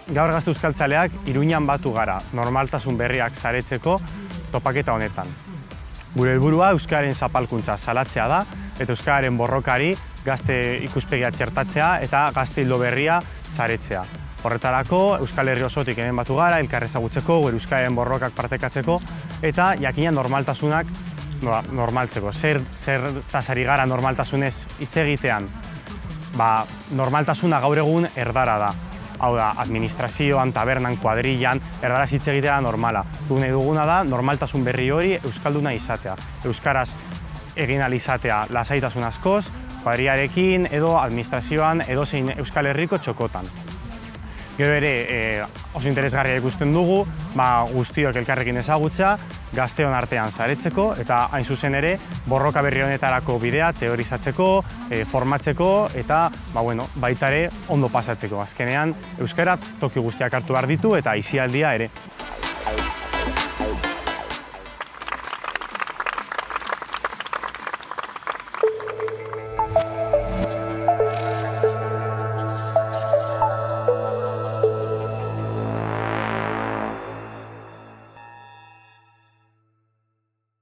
Gaur Gazte Euskaltzaleak Iruñan batu gara normaltasun berriak saretzeko topaketa honetan. Gure helburua euskararen zapalkuntza salatzea da eta euskararen borrokari gazte ikuspegia txertatzea eta gazte ildo berria saretzea. Horretarako Euskal Herri osotik hemen batu gara, elkar ezagutzeko, gure euskararen borrokak partekatzeko eta jakina normaltasunak normaltzeko. Zertaz ari gara normaltasunez hitz egitean? Normaltasuna gaur egun erdara da. Hau da, administrazioan, tabernan, kuadrillan, erdaraz hitz egitea normala. Guk nahi duguna da, normaltasun berri hori euskalduna izatea. Euskaraz egin ahal izatea lasaitasun askoz, kuadrillarekin edo administrazioan edozein Euskal Herriko txokotan. Gero ere oso interesgarria ikusten dugu, guztiok elkarrekin ezagutzea, gazteon artean saretzeko eta hain zuzen ere borroka berri honetarako bidea teorizatzeko, formatzeko eta baita ere ondo pasatzeko. Azkenean euskara toki guztiak hartu behar ditu eta aisialdia ere.